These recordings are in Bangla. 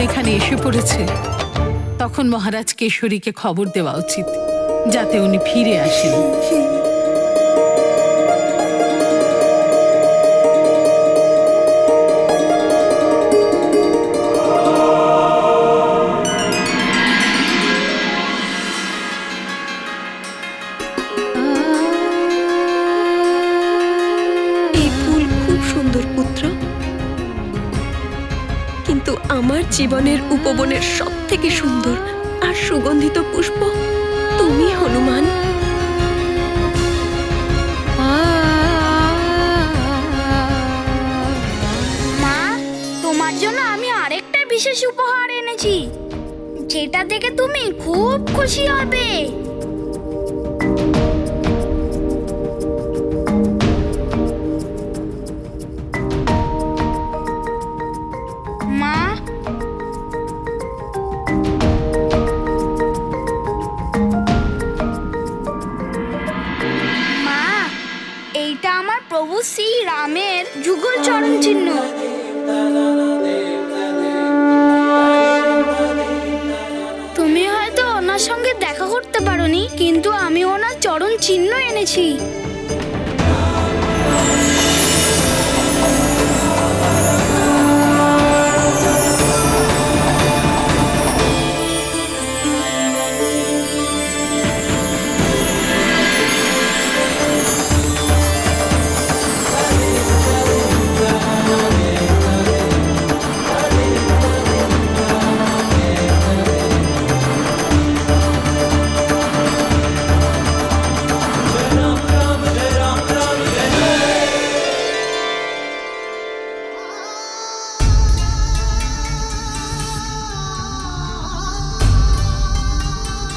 এখানে এসে পড়েছে তখন মহারাজ কেশরীকে খবর দেওয়া উচিত, যাতে উনি ফিরে আসেন। এই ফুল খুব সুন্দর পুত্র, কিন্তু আমার জীবনের উপবনের সব থেকে সুন্দর আর সুগন্ধিত পুষ্প তুমি, হনুমান। মা, তোমার জন্য আমি আরেকটা বিশেষ উপহার এনেছি, যেটা দেখে তুমি খুব খুশি হবে। মা, মা, এইটা আমার প্রভু শ্রী রামের যুগল চরণ চিহ্ন। তুমি হয়তো ওনার সঙ্গে দেখা করতে পারোনি, কিন্তু আমি ওনার চরণ চিহ্ন এনেছি।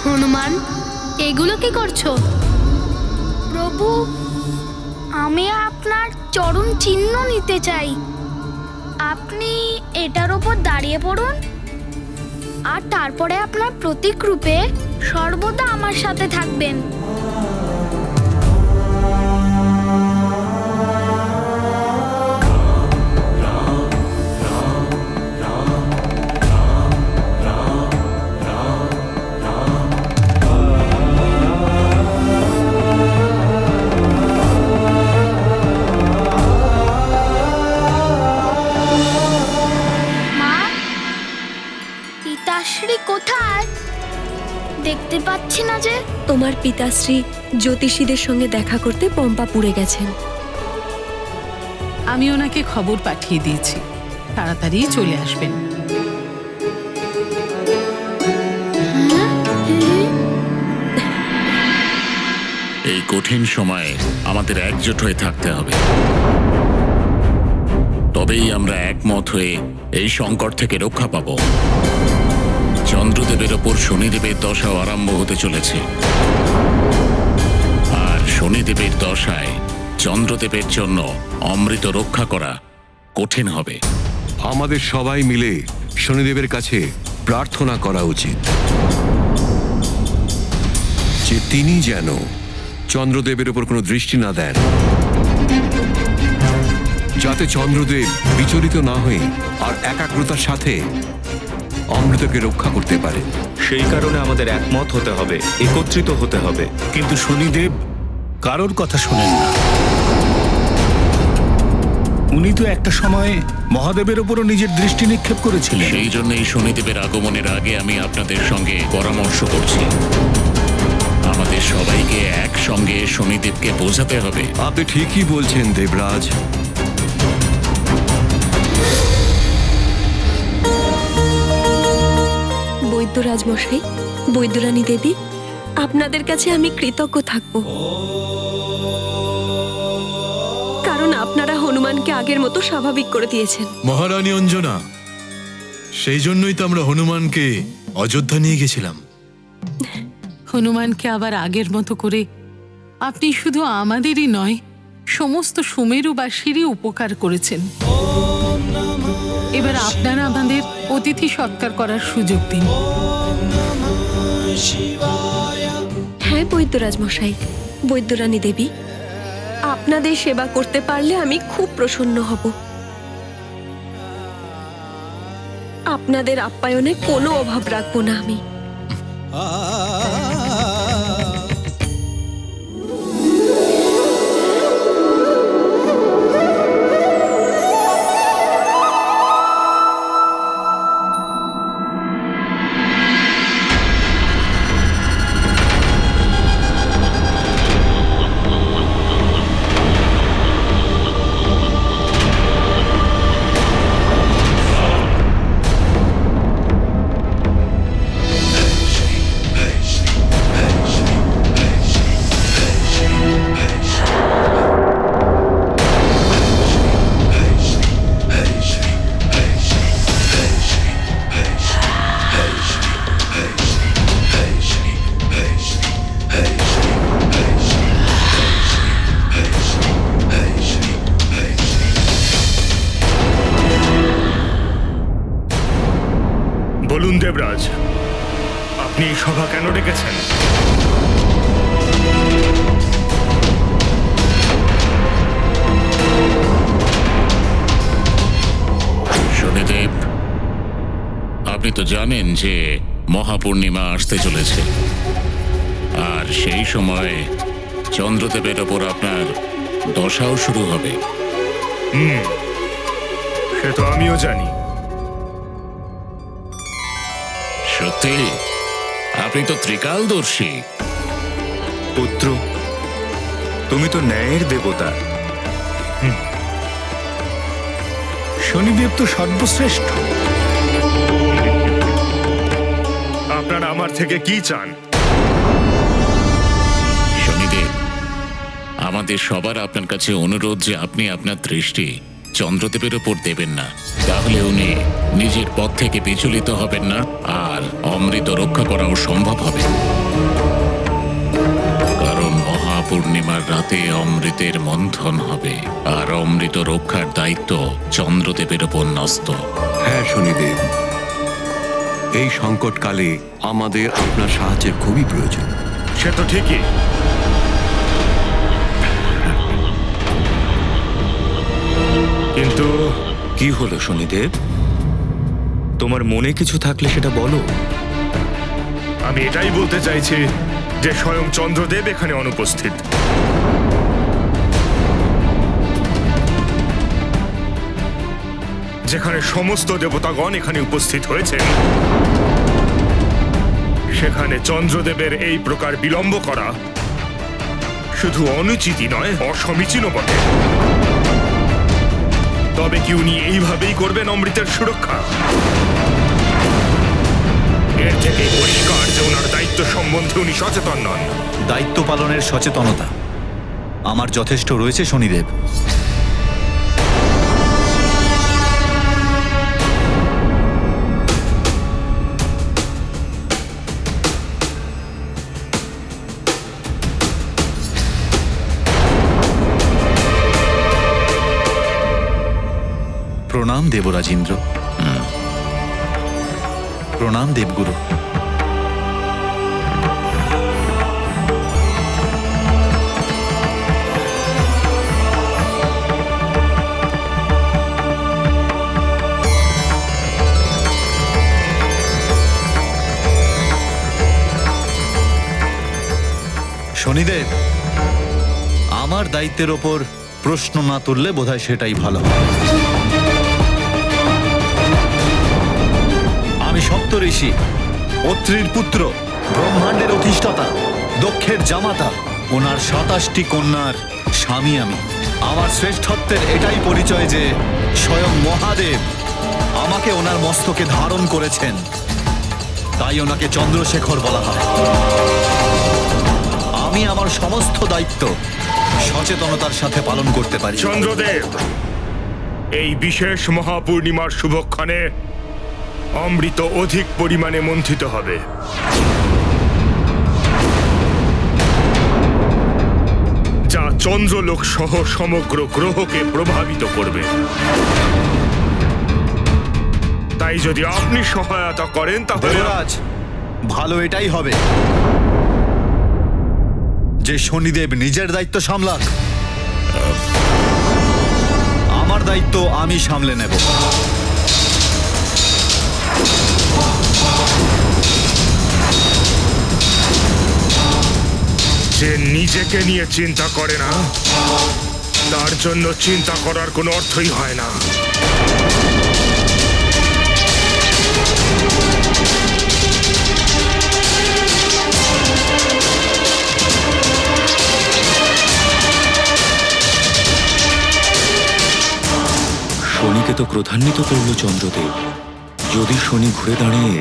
হনুমান, এগুলো কি করছো? প্রভু, আমি আপনার চরণ চিহ্ন নিতে চাই। আপনি এটার ওপর দাঁড়িয়ে পড়ুন, আর তারপরে আপনার প্রতীক রূপে সর্বদা আমার সাথে থাকবেন। মা, পিতাশ্রী কোথায়? দেখতে পাচ্ছি না যে। তোমার পিতাশ্রী জ্যোতিষীদের সঙ্গে দেখা করতে পম্পাপুরে গেছেন। আমি ওনাকে খবর পাঠিয়ে দিয়েছি, তাড়াতাড়ি চলে আসবেন। এই কঠিন সময়ে আমাদের একজোট হয়ে থাকতে হবে, তবেই আমরা একমত হয়ে এই সংকট থেকে রক্ষা পাব। চন্দ্রদেবের ওপর শনিদেবের দশাও আরম্ভ হতে চলেছে, আর শনিদেবের দশায় চন্দ্রদেবের জন্য অমৃত রক্ষা করা কঠিন হবে। আমাদের সবাই মিলে শনিদেবের কাছে প্রার্থনা করা উচিত যে তিনি যেন চন্দ্রদেবের উপর কোনো দৃষ্টি না দেন, যাতে চন্দ্রদেব বিচলিত না হয়ে আর একাগ্রতার সাথে অমৃতকে রক্ষা করতে পারে। সেই কারণে আমাদের একমত হতে হবে, একত্রিত হতে হবে। কিন্তু শনিদেব কারোর কথা শোনেন না। উনি তো একটা সময় মহাদেবের উপরও নিজের দৃষ্টি নিক্ষেপ করেছিলেন। সেই জন্যই শনিদেবের আগমনের আগে আমি আপনাদের সঙ্গে পরামর্শ করছি, আমাদের সবাইকে একসঙ্গে শনিদেবকে বোঝাতে হবে। আপনি ঠিকই বলছেন দেবরাজ। বৈদ্যরাজ মশাই, বৈদ্যরানী দেবী, আপনাদের কাছে আমি কৃতজ্ঞ থাকব, কারণ আপনারা হনুমানকে আগের মতো স্বাভাবিক করে দিয়েছেন। মহারানী অঞ্জনা, সেই জন্যই তো আমরা হনুমানকে অযোধ্যা নিয়ে গেছিলাম। হনুমানকে আবার আগের মতো করে আপনি শুধু আমাদেরই নয়, সমস্ত সুমেরুবাসীরই উপকার করেছেন। এবার আপনারা আমাদের অতিথি সৎকার করার সুযোগ দিন। হ্যাঁ বৈদ্যরাজ মশাই, বৈদ্যরানী দেবী, আপনাদের সেবা করতে পারলে আমি খুব প্রসন্ন হব। আপনাদের আপ্যায়নে কোনো অভাব রাখবো না আমি। বলুন দেবরাজ, আপনি এই সভা কেন ডেকেছেন? শনিদেব, আপনি তো জানেন যে মহাপূর্ণিমা আসতে চলেছে, আর সেই সময় চন্দ্রদেবের ওপর আপনার দশাও শুরু হবে। সে তো আমিও জানি। সত্যি? আপনি তো ত্রিকালদর্শী। পুত্র, তুমি তো ন্যায়ের দেবতা। শনিদেব তো সর্বশ্রেষ্ঠ। আপনারা আমার থেকে কি চান? শনিদেব, আমাদের সবার আপনার কাছে অনুরোধ যে আপনি আপনার দৃষ্টি চন্দ্রদেবের ওপর দেবেন না, তাহলে উনি নিজের পথ থেকে বিচলিত হবেন না, আর অমৃত রক্ষা করাও সম্ভব হবে। কারণ মহাপূর্ণিমার রাতে অমৃতের মন্থন হবে, আর অমৃত রক্ষার দায়িত্ব চন্দ্রদেবের ওপর ন্যস্ত। হ্যাঁ শনিদেব, এই সংকটকালে আমাদের আপনার সাহায্যের খুবই প্রয়োজন। সে তো ঠিকই, কিন্তু কি হলো শনিদেব? তোমার মনে কিছু থাকলে সেটা বলো। আমি এটাই বলতে চাইছি যে স্বয়ং চন্দ্রদেব এখানে অনুপস্থিত। যেখানে সমস্ত দেবতাগণ এখানে উপস্থিত হয়েছেন, সেখানে চন্দ্রদেবের এই প্রকার বিলম্ব করা শুধু অনুচিতই নয়, অসমীচীনও বটে। তবে কি উনি এইভাবেই করবেন অমৃতের সুরক্ষা? এর থেকে পরিষ্কার যে ওনার দায়িত্ব সম্বন্ধে উনি সচেতন নন। দায়িত্ব পালনের সচেতনতা আমার যথেষ্ট রয়েছে শনিদেব। প্রণাম দেবরাজেন্দ্র। প্রণাম দেবগুরু। শনিদেব, আমার দায়িত্বের ওপর প্রশ্ন না তুললে বোধহয় সেটাই ভালো হয়। আমি সপ্ত ঋষি, অত্রির পুত্র, ব্রহ্মাণ্ডের অধিষ্ঠাতা, দক্ষের জামাতা, ওনার 27টি কন্যার স্বামী আমি। আমার শ্রেষ্ঠত্বের এটাই পরিচয় যে স্বয়ং মহাদেব আমাকে ওনার মস্তকে ধারণ করেছেন, তাই ওনাকে চন্দ্রশেখর বলা হয়। আমি আমার সমস্ত দায়িত্ব সচেতনতার সাথে পালন করতে পারি। চন্দ্রদেব, এই বিশেষ মহাপূর্ণিমার শুভক্ষণে অমৃত অধিক পরিমাণে মন্থিত হবে। যা চন্দ্রলোক সহ সমগ্র গ্রহকে প্রভাবিত করবে। তাই যদি আপনি সহায়তা করেন তাহলে দেবরাজ, ভালো এটাই হবে যে শনিদেব নিজের দায়িত্ব সামলাক। আমার দায়িত্ব আমি সামলে নেব। যে নিজেকে নিয়ে চিন্তা করে না, তার জন্য চিন্তা করার কোনো অর্থই হয় না। শনিকে তো ক্রোধান্বিত করল চন্দ্রদেব। যদি শনি ঘুরে দাঁড়িয়ে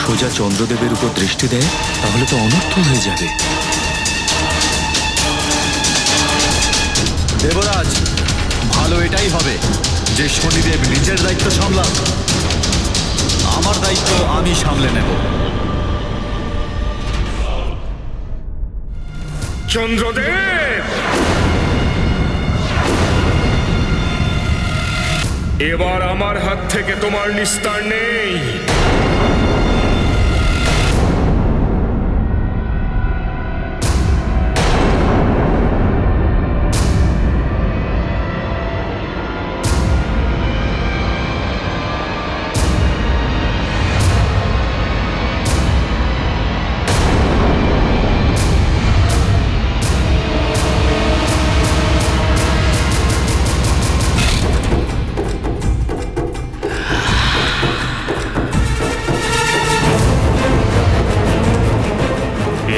সোজা চন্দ্রদেবের উপর দৃষ্টি দেয়, তাহলে তো অনর্থ হয়ে যাবে। দেবরাজ, ভালো এটাই হবে যে শনিদেব নিজের দায়িত্ব সামলান, আমার দায়িত্ব আমি সামলে নেব। চন্দ্রদেব, এবার আমার হাত থেকে তোমার নিস্তার নেই।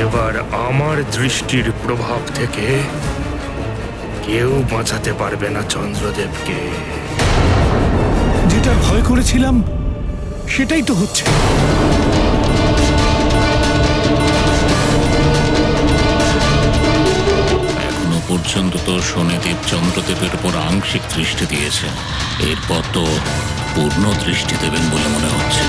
এবার আমার দৃষ্টির প্রভাব থেকে কেউ বাঁচাতে পারবে না চন্দ্রদেবকে। যেটা ভয় করেছিলাম সেটাই তো হচ্ছে। এখনো পর্যন্ত তো শনিদেব চন্দ্রদেবের উপর আংশিক দৃষ্টি দিয়েছেন, এরপর তো পূর্ণ দৃষ্টি দেবেন বলে মনে হচ্ছে।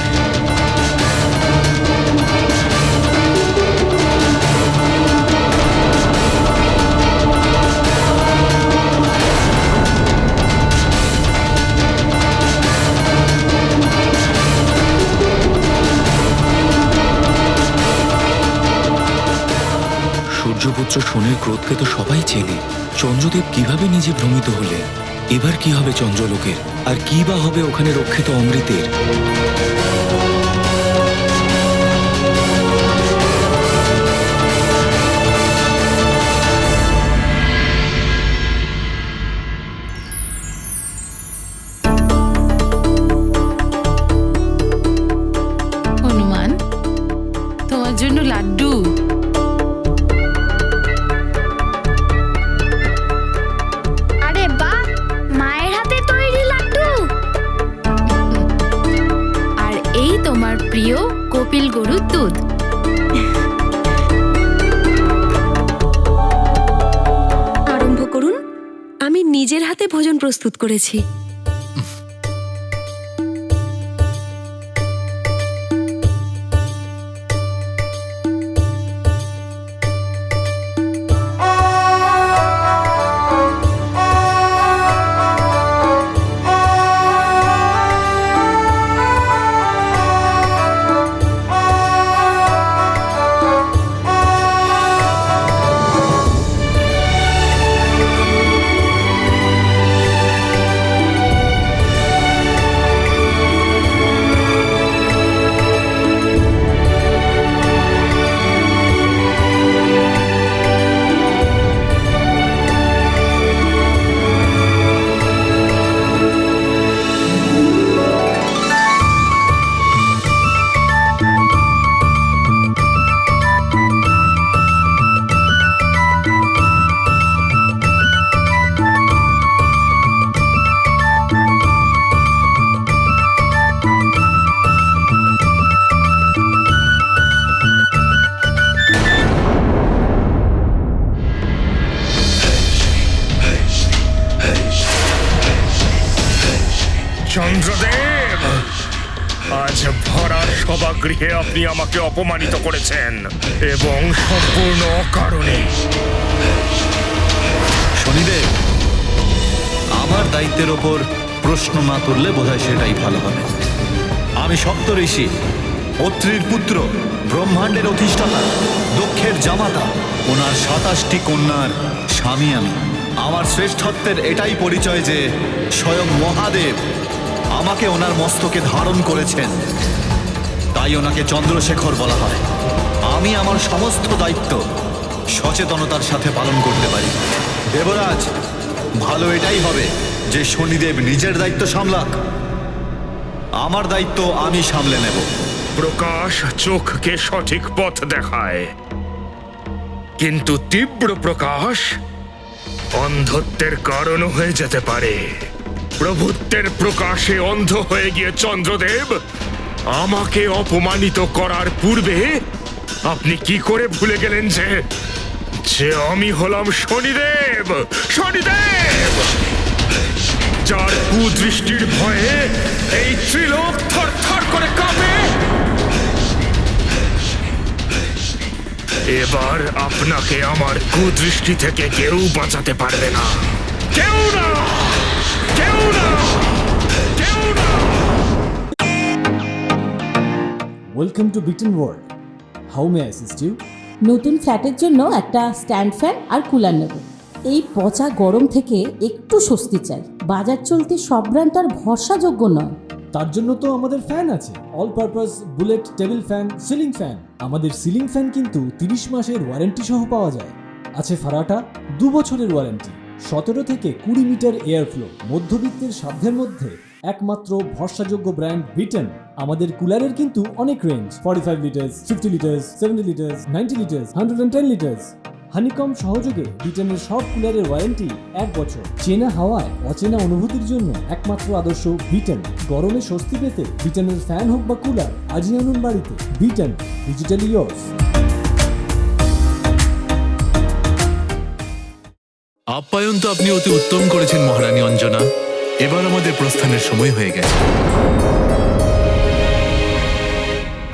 সূর্যপুত্র শনির ক্রোধকে তো সবাই চেনে। চন্দ্রদেব কিভাবে নিজে ভ্রমিত হলেন? এবার কি হবে চন্দ্রলোকের? আর কি বা হবে ওখানে রক্ষিত অমৃতের? হনুমান, তোমার জন্য লাড্ডু। আরে বাহ, মায়ের হাতে তৈরি লাড্ডু। আর এই তোমার প্রিয় কপিল গরুর দুধ। আরম্ভ করুন, আমি নিজের হাতে ভোজন প্রস্তুত করেছি। চন্দ্রদেব, আজ ভরা সভাগৃহে আপনি আমাকে অপমানিত করেছেন, এবং সম্পূর্ণ অকারণে। শনিদেব, আমার দায়িত্বের ওপর প্রশ্ন না তুললে বোধহয় সেটাই ভালো হবে। আমি সপ্তঋষি, অত্রির পুত্র, ব্রহ্মাণ্ডের অধিষ্ঠাতা, দক্ষের জামাতা, ওনার 27টি কন্যার স্বামী আমি। আমার শ্রেষ্ঠত্বের এটাই পরিচয় যে স্বয়ং মহাদেব আমাকে ওনার মস্তকে ধারণ করেছেন। তাই ওনাকে চন্দ্রশেখর বলা হয়। আমি আমার সমস্ত দায়িত্ব সচেতনতার সাথে পালন করতে পারি। দেবরাজ, ভালো এটাই হবে যে শনিদেব নিজের দায়িত্ব সামলাক, আমার দায়িত্ব আমি সামলে নেব। প্রকাশ চোখকে সঠিক পথ দেখায়, কিন্তু তীব্র প্রকাশ অন্ধত্বের কারণ হয়ে যেতে পারে। প্রভুত্বের প্রকাশে অন্ধ হয়ে গিয়ে চন্দ্রদেব আমাকে অপমানিত করার পূর্বে আপনি কি করে ভুলে গেলেন যে যে আমি হলাম শনিদেব, শনিদেব যার কুদৃষ্টির ভয়ে এই ত্রিলোক থরথর করে কাঁপে। এবার আপনাকে আমার কুদৃষ্টি থেকে কেউ বাঁচাতে পারবে না, কেউ না, কেউ না, কেউ না। Welcome to bitten world. How may assist you? নতুন ফ্ল্যাটের জন্য একটা স্ট্যান্ড ফ্যান আর কুলার নেব। এই পচা গরম থেকে একটু স্বস্তি চাই। বাজার চলতে সব ব্র্যান্ড আর ভরসাযোগ্য নয়। তার জন্য তো আমাদের ফ্যান আছে, all purpose bullet table fan, ceiling fan. আমাদের সিলিং ফ্যান কিন্তু 30 মাসের ওয়ারেন্টি সহ পাওয়া যায়। আছে ফারাটা 2 বছরের ওয়ারেন্টি, 17 থেকে 20 মিটার এয়ার ফ্লো, মধ্যবিত্তের সাধ্যের মধ্যে একমাত্র ভরসাযোগ্য ব্র্যান্ড বিটেন। আমাদের কুলারের কিন্তু অনেক range, 45 litres, 50 litres, 70 litres, 90 litres, 110 litres. Honeycomb সহযোগে বিটেনের সব কুলারের ওয়ারেন্টি 1 বছর। চেনা হাওয়ায় অচেনা অনুভূতির জন্য একমাত্র আদর্শ বিটেন। গরমে স্বস্তি পেতে বিটেনের ফ্যান হোক বা কুলার আজই আনুন বাড়িতে। Beaten, digitally yours. আপ্যায়ন তো আপনি অতি উত্তম করেছেন মহারানী অঞ্জনা। এবার আমাদের প্রস্থানের সময় হয়ে গেছে।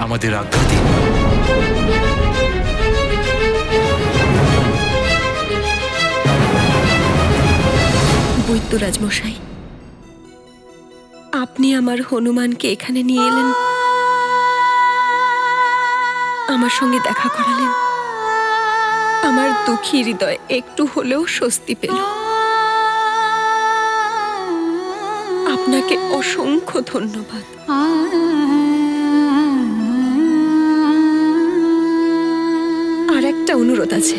আমাদের আজ্ঞা দিন। বৈদ্যরাজ মশাই, আপনি আমার হনুমানকে এখানে নিয়ে এলেন, আমার সঙ্গে দেখা করালেন। আমার দুঃখী হৃদয় একটু হলেও স্বস্তি পেল। আপনাকে অসংখ্য ধন্যবাদ। আর একটা অনুরোধ আছে,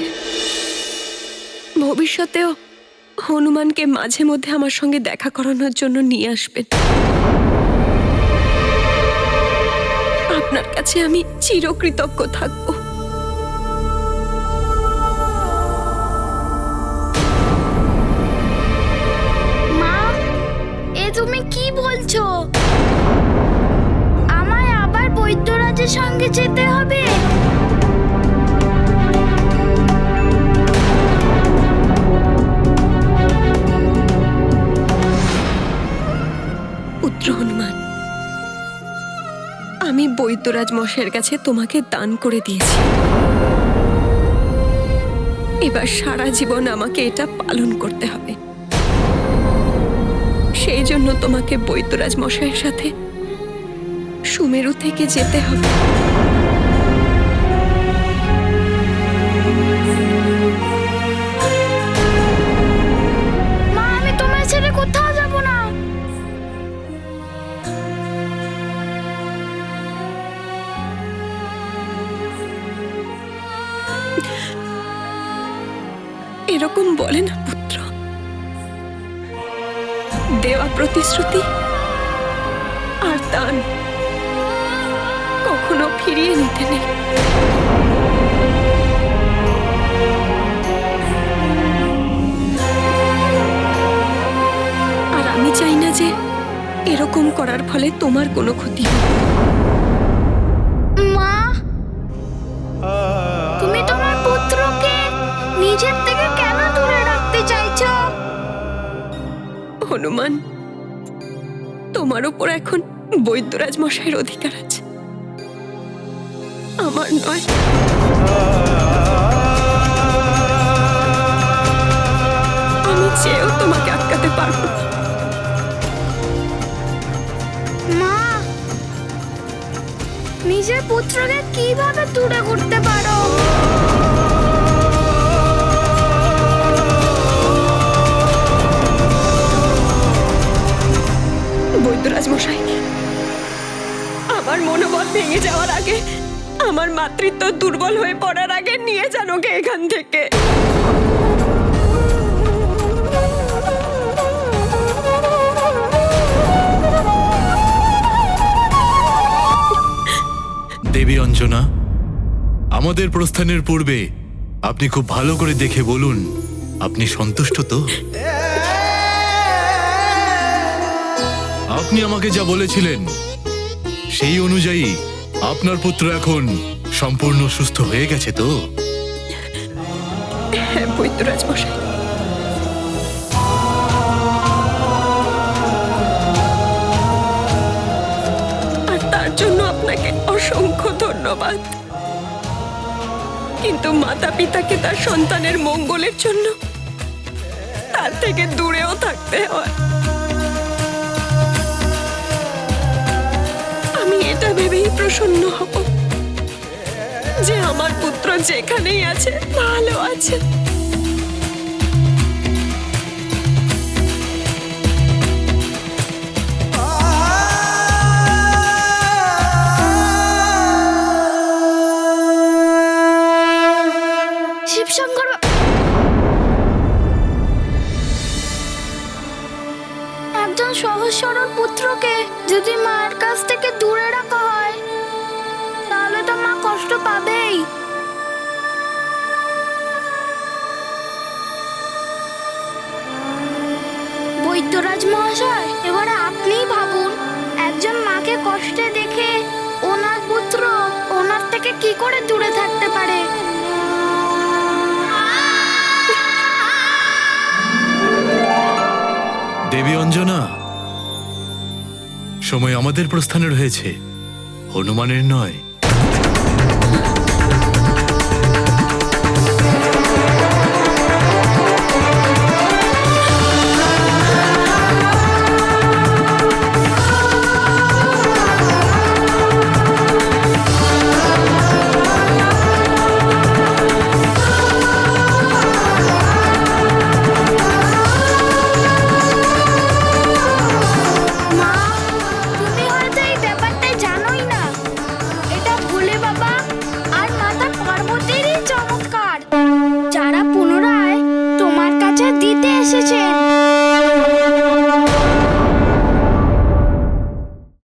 ভবিষ্যতেও হনুমানকে মাঝে মধ্যে আমার সঙ্গে দেখা করানোর জন্য নিয়ে আসবেন। আপনার কাছে আমি চিরকৃতজ্ঞ থাকব। মা, এ তুমি কি বলছো? আমায় আবার বৈদ্যরাজের সঙ্গে যেতে হবে? পুত্র হনুমান, আমি বৈদ্যরাজ মশাইয়ের কাছে তোমাকে দান করে দিয়েছি। এবার সারা জীবন আমাকে এটা পালন করতে হবে। সেই জন্য তোমাকে বৈদ্যরাজ মশাইয়ের সাথে সুমেরু থেকে যেতে হবে। মা, আমি তোমায় ছেড়ে কোথাও যাব না। এরকম বলে না পুত্র। দেওয়া প্রতিশ্রুতি আর দান কখনো ফিরিয়ে নিতে নেই। আর আমি চাই না যে এরকম করার ফলে তোমার কোনো ক্ষতি হোক। মা, তুমি তোমার পুত্রকে নিজের থেকে কেন দূরে রাখতে চাইছো? হনুমান, তোমার উপর এখন বৈদ্যরাজ মশাইয়ের অধিকার আছে, আমার নয়। আমি চেয়েও তোমাকে আটকাতে পারবো না। মা, নিজের পুত্রকে কিভাবে দূরে করতে পারো? বৈদ্যরাজ মশাই, আমার মনোবল ভেঙে নিয়ে যাওয়ার আগে, আমার মাতৃত্ব দুর্বল হয়ে পড়ার আগে নিয়ে যান ওকে এখান থেকে। দেবী অঞ্জনা, আমাদের প্রস্থানের পূর্বে আপনি খুব ভালো করে দেখে বলুন, আপনি সন্তুষ্ট তো? আপনি আমাকে যা বলেছিলেন সেই অনুযায়ী আপনার পুত্র এখন সম্পূর্ণ সুস্থ হয়ে গেছে তো? হ্যাঁ বৈদ্যরাজ মশাই। আর তার জন্য আপনাকে অসংখ্য ধন্যবাদ। কিন্তু মাতা পিতাকে তার সন্তানের মঙ্গলের জন্য তার থেকে দূরেও থাকতে হয়। আমি এটা ভেবেই প্রসন্ন হব যে আমার পুত্র যেখানেই আছে ভালো আছে। শিবশঙ্কর একজন সহজ সরল পুত্রকে যদি মায়ের কাছ থেকে দূরে রাখা হয় তাহলে তো মা কষ্ট পাবেই। বৈদ্যরাজ মহাশয়, এবারে আপনিই ভাবুন, একজন মাকে কষ্টে দেখে ওনার পুত্র ওনার থেকে কি করে দূরে থাকতে পারে? দেবী অঞ্জনা, সময় আমাদের প্রস্থানের হয়েছে, হনুমানের নয়।